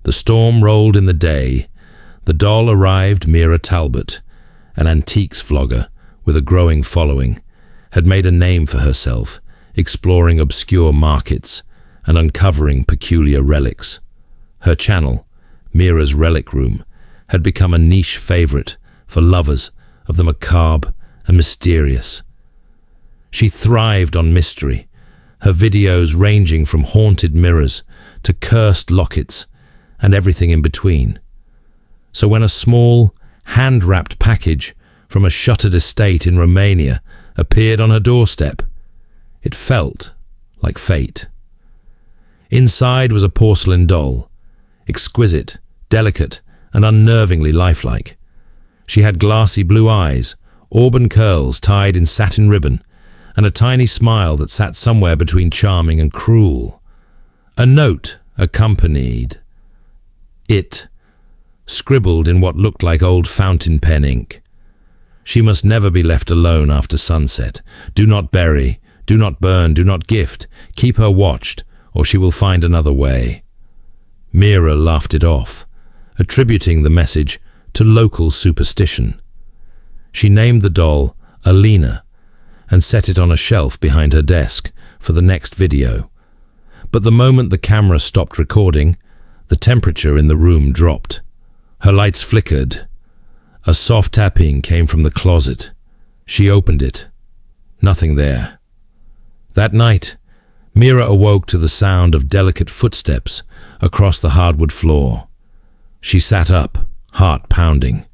The storm rolled in the day. The doll arrived. Mira Talbot, an antiques vlogger with a growing following, had made a name for herself, exploring obscure markets and uncovering peculiar relics. Her channel, Mira's Relic Room, had become a niche favorite for lovers of the macabre and mysterious. She thrived on mystery, her videos ranging from haunted mirrors to cursed lockets and everything in between. So when a small, hand-wrapped package from a shuttered estate in Romania appeared on her doorstep, it felt like fate. Inside was a porcelain doll, exquisite, delicate, and unnervingly lifelike. She had glassy blue eyes, auburn curls tied in satin ribbon, and a tiny smile that sat somewhere between charming and cruel. A note accompanied it, scribbled in what looked like old fountain pen ink. She must never be left alone after sunset. Do not bury, do not burn, do not gift. Keep her watched, or she will find another way. Mira laughed it off, attributing the message to local superstition. She named the doll Alina and set it on a shelf behind her desk for the next video. But the moment the camera stopped recording, the temperature in the room dropped. Her lights flickered. A soft tapping came from the closet. She opened it. Nothing there. That night, Mira awoke to the sound of delicate footsteps across the hardwood floor. She sat up, heart pounding.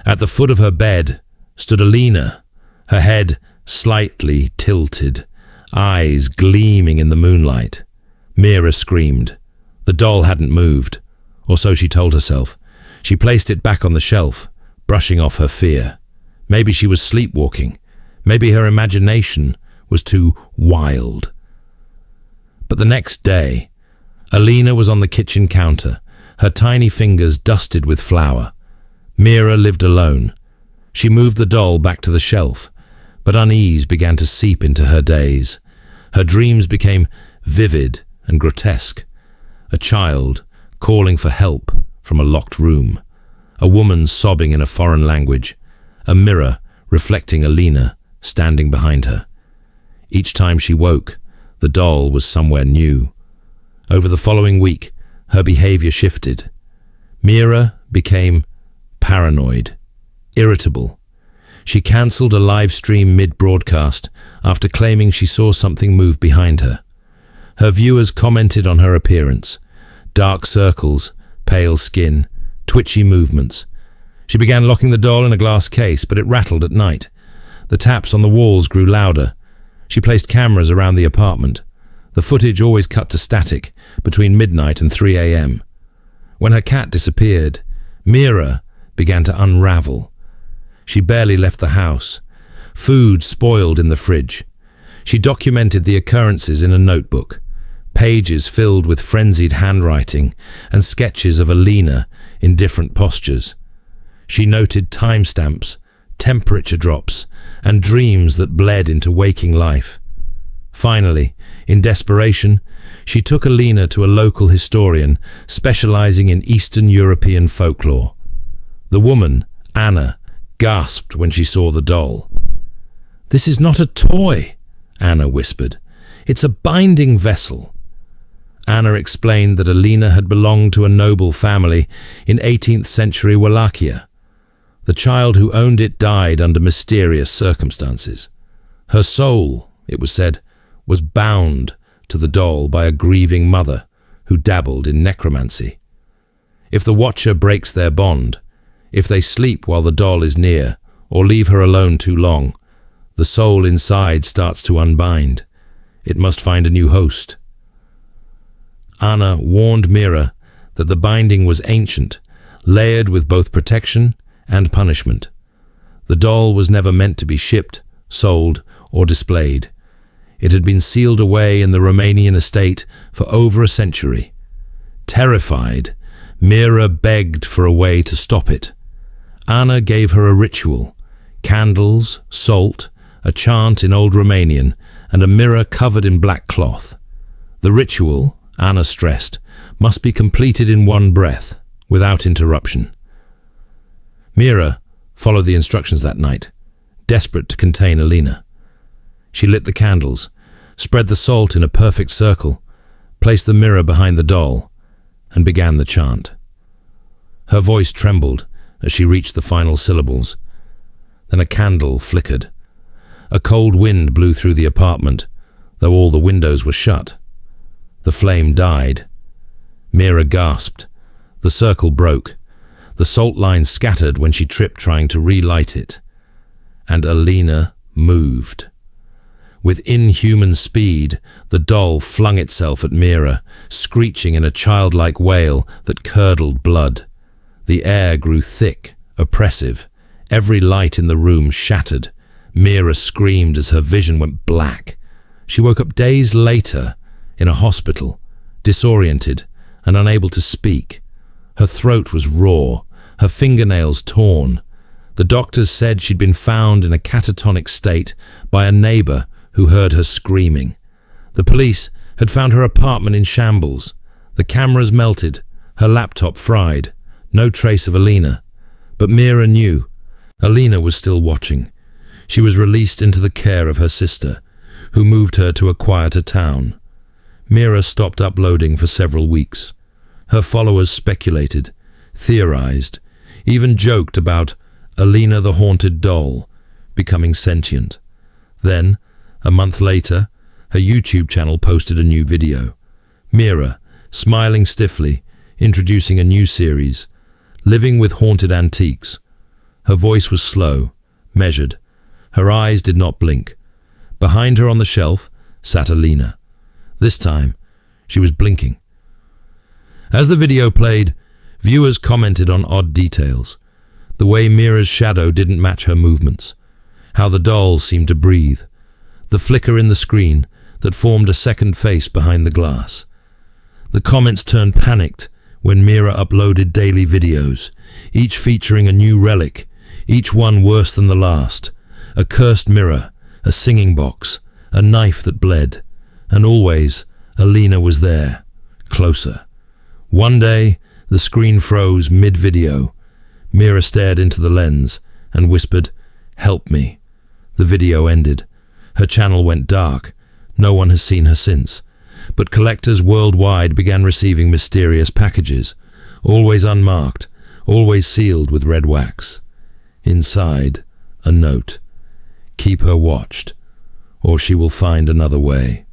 At the foot of her bed stood Alina, her head slightly tilted, eyes gleaming in the moonlight. Mira screamed. The doll hadn't moved, or so she told herself. She placed it back on the shelf, brushing off her fear. Maybe she was sleepwalking. Maybe her imagination was too wild. But the next day, Alina was on the kitchen counter, her tiny fingers dusted with flour. Mira lived alone. She moved the doll back to the shelf, but unease began to seep into her days. Her dreams became vivid and grotesque. A child calling for help from a locked room, a woman sobbing in a foreign language, a mirror reflecting Alina standing behind her. Each time she woke, the doll was somewhere new. Over the following week, her behavior shifted. Mira became paranoid, irritable. She cancelled a live stream mid-broadcast after claiming she saw something move behind her. Her viewers commented on her appearance: dark circles, pale skin, twitchy movements. She began locking the doll in a glass case, but it rattled at night. The taps on the walls grew louder. She placed cameras around the apartment. The footage always cut to static between midnight and 3 a.m. When her cat disappeared, Mira began to unravel. She barely left the house. Food spoiled in the fridge. She documented the occurrences in a notebook, pages filled with frenzied handwriting and sketches of Alina in different postures. She noted timestamps, temperature drops, and dreams that bled into waking life. Finally, in desperation, she took Alina to a local historian specializing in Eastern European folklore. The woman, Anna, gasped when she saw the doll. "This is not a toy," Anna whispered. "It's a binding vessel." Anna explained that Alina had belonged to a noble family in 18th century Wallachia. The child who owned it died under mysterious circumstances. Her soul, it was said, was bound to the doll by a grieving mother who dabbled in necromancy. If the watcher breaks their bond, if they sleep while the doll is near, or leave her alone too long, the soul inside starts to unbind. It must find a new host. Anna warned Mira that the binding was ancient, layered with both protection and punishment. The doll was never meant to be shipped, sold, or displayed. It had been sealed away in the Romanian estate for over a century. Terrified, Mira begged for a way to stop it. Anna gave her a ritual: candles, salt, a chant in Old Romanian, and a mirror covered in black cloth. The ritual, Anna stressed, must be completed in one breath, without interruption. Mira followed the instructions that night, desperate to contain Alina. She lit the candles, spread the salt in a perfect circle, placed the mirror behind the doll, and began the chant. Her voice trembled as she reached the final syllables. Then a candle flickered. A cold wind blew through the apartment, though all the windows were shut. The flame died. Mira gasped. The circle broke. The salt line scattered when she tripped trying to relight it. And Alina moved. With inhuman speed, the doll flung itself at Mira, screeching in a childlike wail that curdled blood. The air grew thick, oppressive. Every light in the room shattered. Mira screamed as her vision went black. She woke up days later in a hospital, disoriented and unable to speak. Her throat was raw, her fingernails torn. The doctors said she'd been found in a catatonic state by a neighbor who heard her screaming. The police had found her apartment in shambles. The cameras melted, her laptop fried. No trace of Alina. But Mira knew. Alina was still watching. She was released into the care of her sister, who moved her to a quieter town. Mira stopped uploading for several weeks. Her followers speculated, theorized, even joked about Alina the haunted doll becoming sentient. Then, a month later, her YouTube channel posted a new video. Mira, smiling stiffly, introducing a new series, Living with Haunted Antiques. Her voice was slow, measured. Her eyes did not blink. Behind her on the shelf sat Alina. This time, she was blinking. As the video played, viewers commented on odd details. The way Mira's shadow didn't match her movements. How the doll seemed to breathe. The flicker in the screen that formed a second face behind the glass. The comments turned panicked when Mira uploaded daily videos, each featuring a new relic, each one worse than the last. A cursed mirror, a singing box, a knife that bled. And always, Alina was there, closer. One day, the screen froze mid-video. Mira stared into the lens and whispered, "Help me." The video ended. Her channel went dark. No one has seen her since. But collectors worldwide began receiving mysterious packages, always unmarked, always sealed with red wax. Inside, a note. Keep her watched, or she will find another way.